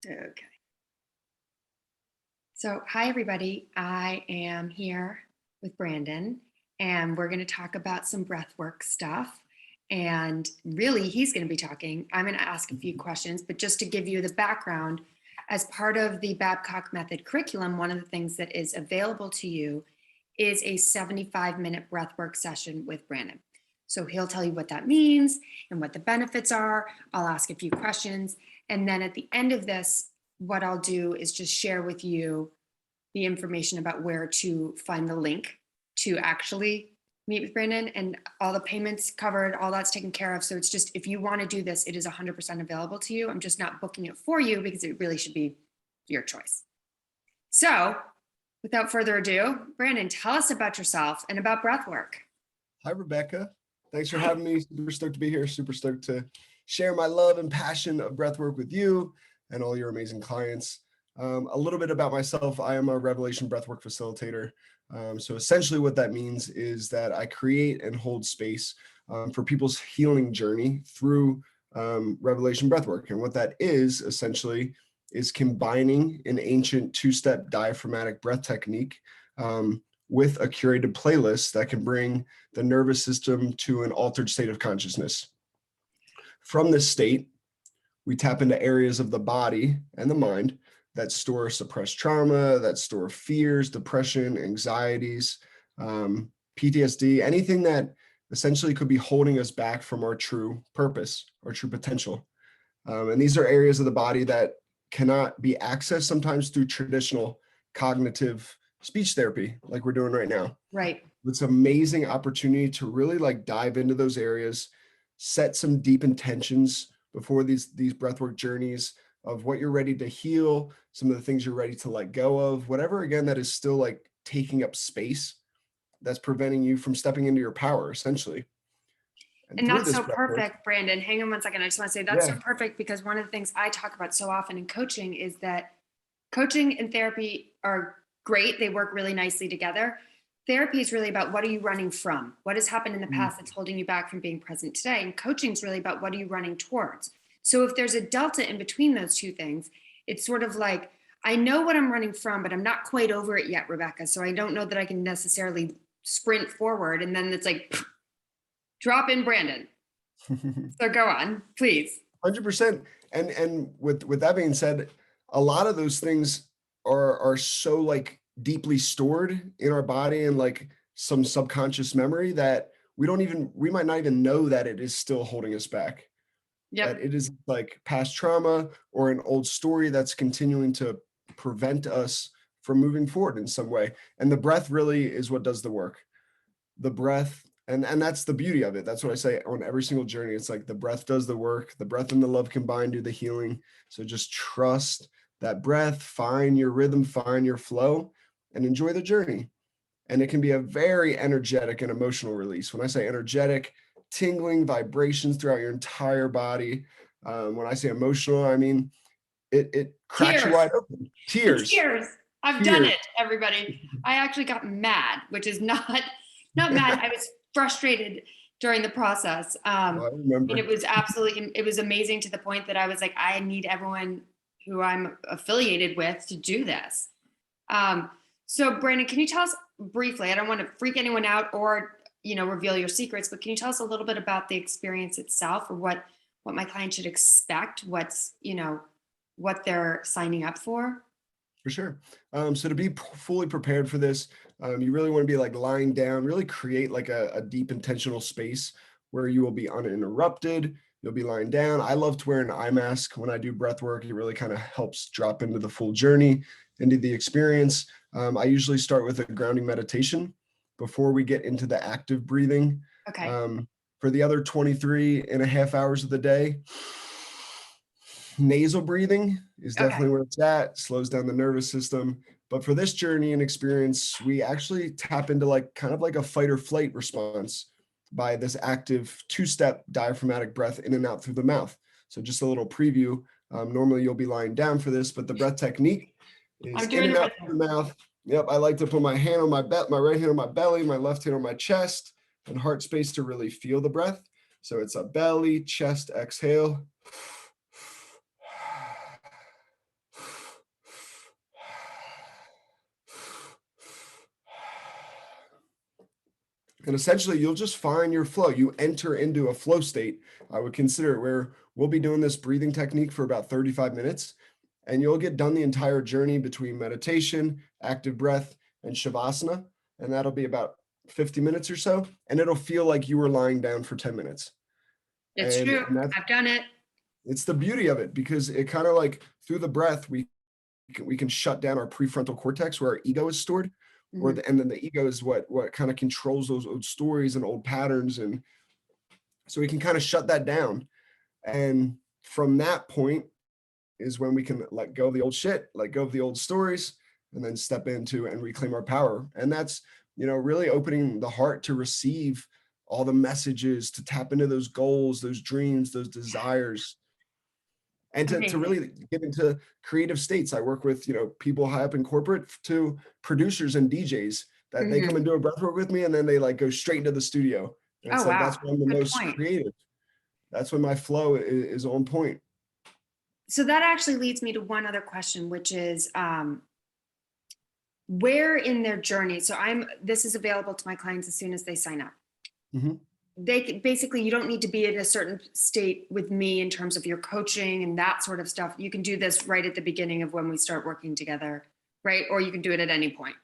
Okay. So, hi, everybody. I am here with Brandon, and we're going to talk about some breathwork stuff. And really, he's going to be talking. I'm going to ask a few questions, but just to give you the background, as part of the Babcock Method curriculum, one of the things that is available to you is a 75-minute breathwork session with Brandon. So, he'll tell you what that means and what the benefits are. I'll ask a few questions. And then at the end of this, what I'll do is just share with you the information about where to find the link to actually meet with Brandon, and all the payments covered, all that's taken care of. So it's just, if you want to do this, it is 100% available to you. I'm just not booking it for you because it really should be your choice. So without further ado, Brandon, tell us about yourself and about breathwork. Hi, Rebecca. Thanks for having me. Super stoked to be here. Super stoked to share my love and passion of breathwork with you and all your amazing clients. A little bit about myself. I am a Revelation breathwork facilitator. So essentially what that means is that I create and hold space for people's healing journey through Revelation breathwork. And what that is essentially is combining an ancient two-step diaphragmatic breath technique with a curated playlist that can bring the nervous system to an altered state of consciousness. From this state, we tap into areas of the body and the mind that store suppressed trauma, that store fears, depression, anxieties, PTSD, anything that essentially could be holding us back from our true purpose, our true potential. And these are areas of the body that cannot be accessed sometimes through traditional cognitive speech therapy like we're doing right now. Right. It's an amazing opportunity to really dive into those areas, set some deep intentions before these breathwork journeys of what you're ready to heal, some of the things you're ready to let go of, whatever, again, that is still taking up space that's preventing you from stepping into your power, essentially. And that's so perfect, Brandon. Hang on one second. I just want to say that's so perfect, because one of the things I talk about so often in coaching is that coaching and therapy are great. They work really nicely together. Therapy is really about, what are you running from? What has happened in the past that's holding you back from being present today? And coaching is really about, what are you running towards? So if there's a delta in between those two things, it's sort of like, I know what I'm running from, but I'm not quite over it yet, Rebecca. So I don't know that I can necessarily sprint forward. And then it's like, drop in Brandon. So go on, please. 100%. And with that being said, a lot of those things are so deeply stored in our body and some subconscious memory that we might not even know that it is still holding us back. Yep. That it is past trauma or an old story that's continuing to prevent us from moving forward in some way. And the breath really is what does the work. The breath, and that's the beauty of it. That's what I say on every single journey. It's the breath does the work. The breath and the love combined do the healing. So just trust that breath, find your rhythm, find your flow, and enjoy the journey. And it can be a very energetic and emotional release. When I say energetic, tingling vibrations throughout your entire body. When I say emotional, I mean it cracks you wide open. Tears. I've done it, everybody. I actually got mad, which is not mad. I was frustrated during the process. I remember. And it was amazing, to the point that I was like, I need everyone who I'm affiliated with to do this. So Brandon, can you tell us briefly, I don't want to freak anyone out or, reveal your secrets, but can you tell us a little bit about the experience itself, or what my client should expect, what they're signing up for? For sure. So to be fully prepared for this, you really want to be lying down, really create a deep intentional space where you will be uninterrupted. You'll be lying down. I love to wear an eye mask when I do breath work. It really kind of helps drop into the full journey, into the experience. I usually start with a grounding meditation before we get into the active breathing. Okay. For the other 23.5 hours of the day, nasal breathing is definitely where it's at, slows down the nervous system. But for this journey and experience, we actually tap into kind of a fight or flight response by this active two-step diaphragmatic breath in and out through the mouth. So just a little preview. Normally you'll be lying down for this, but the breath technique is in and out through the mouth. Yep, I like to put my hand on my right hand on my belly, my left hand on my chest, and heart space to really feel the breath. So it's a belly, chest, exhale. And essentially, you'll just find your flow. You enter into a flow state. I would consider it, where we'll be doing this breathing technique for about 35 minutes, and you'll get done the entire journey between meditation, active breath, and shavasana. And that'll be about 50 minutes or so. And it'll feel like you were lying down for 10 minutes. It's true. And that's I've done it. it's the beauty of it, because it kind of like through the breath, we can shut down our prefrontal cortex where our ego is stored, Mhm. and then the ego is what kind of controls those old stories and old patterns. And so we can kind of shut that down. And from that point is when we can let go of the old shit, let go of the old stories, and then step into and reclaim our power. And that's, really opening the heart to receive all the messages, to tap into those goals, those dreams, those desires, and to Amazing. really get into creative states. I work with, people high up in corporate to producers and DJs that they come Mhm. and do a breath work with me, and then they like go straight into the studio. And Oh, it's like, wow. that's when I'm the Good most point. creative. That's when my flow is on point. So that actually leads me to one other question, which is where in their journey. So this is available to my clients as soon as they sign up. Mhm. Basically, you don't need to be in a certain state with me in terms of your coaching and that sort of stuff. You can do this right at the beginning of when we start working together, right? Or you can do it at any point,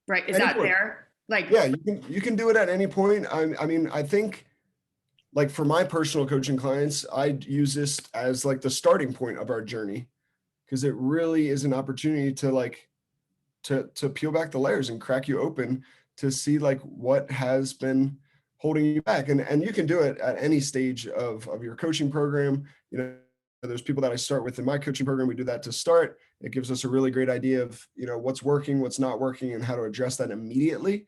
right? Is Any that point. fair? Like, Yeah, you can do it at any point. I mean, I think, like, for my personal coaching clients, I use this as like the starting point of our journey, because it really is an opportunity to like to peel back the layers and crack you open to see like what has been holding you back. And you can do it at any stage of your coaching program. There's people that I start with in my coaching program. We do that to start. It gives us a really great idea of, what's working, what's not working, and how to address that immediately.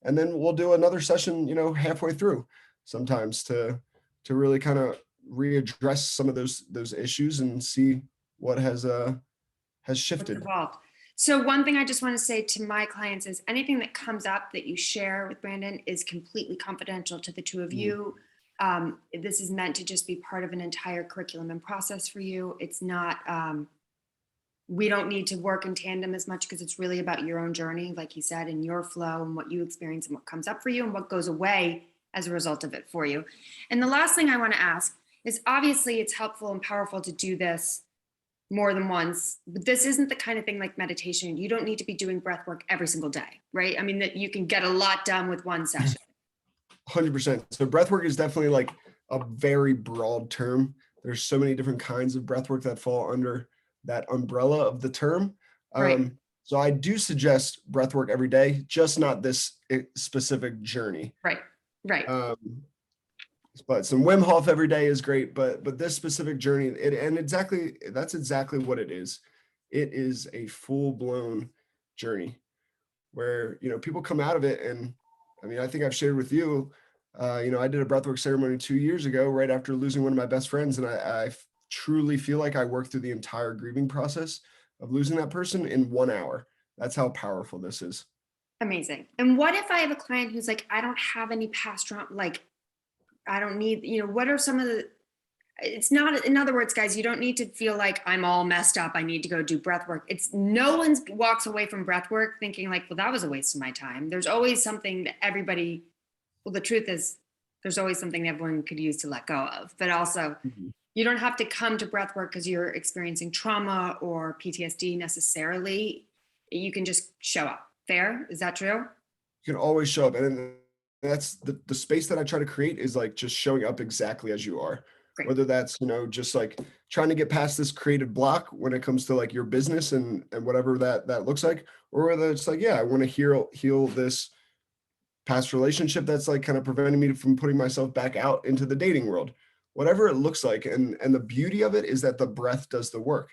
And then we'll do another session, halfway through sometimes to really kind of readdress some of those issues and see what has what's shifted. involved. So one thing I just want to say to my clients is anything that comes up that you share with Brandon is completely confidential to the two of Mhm. you. This is meant to just be part of an entire curriculum and process for you. It's not, we don't need to work in tandem as much because it's really about your own journey, like he said, and your flow and what you experience and what comes up for you and what goes away as a result of it for you. And the last thing I want to ask is obviously it's helpful and powerful to do this more than once, but this isn't the kind of thing like meditation. You don't need to be doing breath work every single day, right? I mean, that you can get a lot done with one session. 100%. So breathwork is definitely like a very broad term. There's so many different kinds of breathwork that fall under that umbrella of the term. Right, So I do suggest breathwork every day, just not this specific journey. right, right. Um, but some Wim Hof every day is great, but this specific journey, that's exactly what it is. It is a full blown journey where people come out of it. And I mean, I think I've shared with you, I did a breathwork ceremony 2 years ago right after losing one of my best friends, and I truly feel like I worked through the entire grieving process of losing that person in 1 hour. That's how powerful this is. Amazing. And what if I have a client who's like, I don't have any past trauma, like I don't need, what are some of the, it's not, in other words, guys, you don't need to feel like I'm all messed up. I need to go do breath work. It's no one walks away from breath work thinking like, well, that was a waste of my time. There's always something that everybody, well, the truth is there's always something everyone could use to let go of, but also Mhm. you don't have to come to breath work because you're experiencing trauma or PTSD necessarily. You can just show up. Fair? Is that true? You can always show up. And that's the space that I try to create, is like just showing up exactly as you are. Great. Whether that's, just like trying to get past this creative block when it comes to like your business and whatever that looks like, or whether it's like, yeah, I want to heal this past relationship that's like kind of preventing me from putting myself back out into the dating world, whatever it looks like. And the beauty of it is that the breath does the work.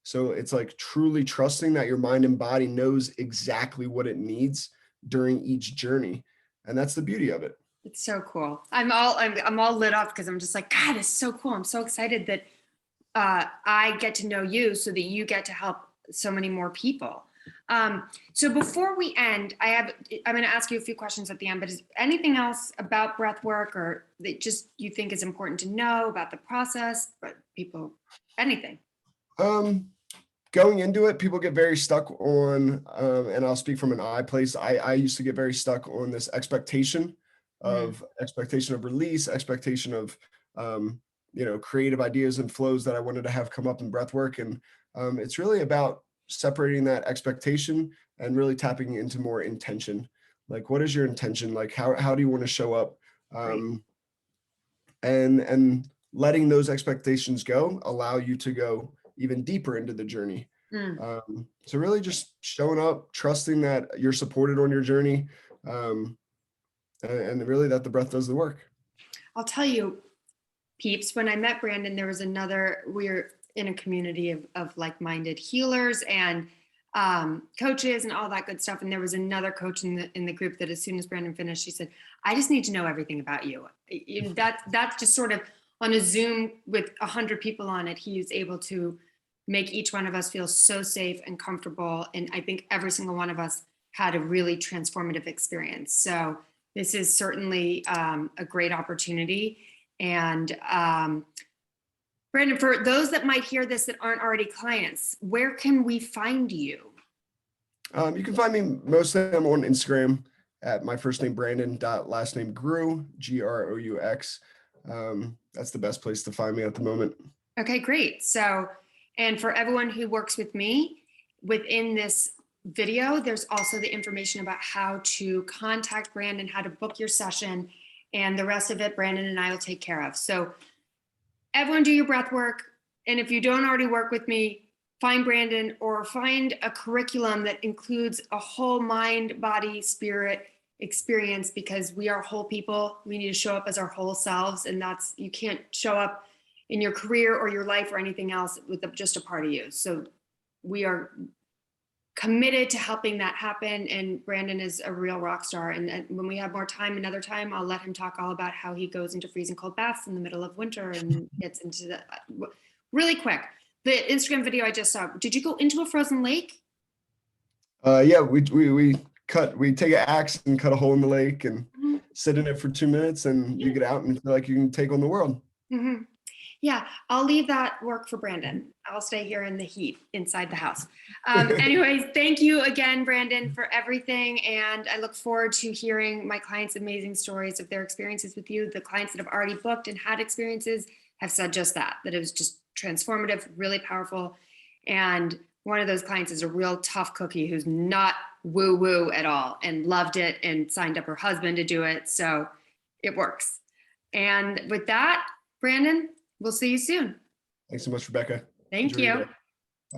So it's like truly trusting that your mind and body knows exactly what it needs during each journey. And that's the beauty of it. It's so cool. I'm all lit up because I'm just like, God, it's so cool. I'm so excited that I get to know you so that you get to help so many more people. So before we end, I'm going to ask you a few questions at the end, but is anything else about breath work or that just you think is important to know about the process, but people, anything? Um, going into it, people get very stuck on, and I'll speak from an I place. I used to get very stuck on this expectation of release, expectation of, creative ideas and flows that I wanted to have come up in breath work. And it's really about separating that expectation and really tapping into more intention. Like, what is your intention? Like, how do you want to show up? And letting those expectations go allow you to go even deeper into the journey. So really just showing up, trusting that you're supported on your journey, and really that the breath does the work. I'll tell you, peeps, when I met Brandon, there was we're in a community of like-minded healers and coaches and all that good stuff. And there was another coach in the group that as soon as Brandon finished, she said, I just need to know everything about you. That's just sort of on a Zoom with 100 people on it. He was able to make each one of us feel so safe and comfortable. And I think every single one of us had a really transformative experience. So this is certainly a great opportunity. And Brandon, for those that might hear this that aren't already clients, where can we find you? You can find me most of them on Instagram at my first name Brandon last name Groux, Groux. That's the best place to find me at the moment. Okay, great. So, and for everyone who works with me, within this video, there's also the information about how to contact Brandon, how to book your session, and the rest of it, Brandon and I will take care of. So everyone do your breath work. And if you don't already work with me, find Brandon or find a curriculum that includes a whole mind, body, spirit experience, because we are whole people. We need to show up as our whole selves. And you can't show up in your career or your life or anything else with just a part of you. So we are committed to helping that happen. And Brandon is a real rock star. And when we have more time, another time, I'll let him talk all about how he goes into freezing cold baths in the middle of winter and gets into the, really quick. The Instagram video I just saw, did you go into a frozen lake? Yeah, we take an axe and cut a hole in the lake and sit in it for 2 minutes, and you get out and feel like you can take on the world. Yeah, I'll leave that work for Brandon. I'll stay here in the heat inside the house. Anyways, thank you again, Brandon, for everything. And I look forward to hearing my clients' amazing stories of their experiences with you. The clients that have already booked and had experiences have said just that it was just transformative, really powerful. And one of those clients is a real tough cookie who's not woo-woo at all and loved it and signed up her husband to do it. So it works. And with that, Brandon, we'll see you soon. Thanks so much, Rebecca. Thank you.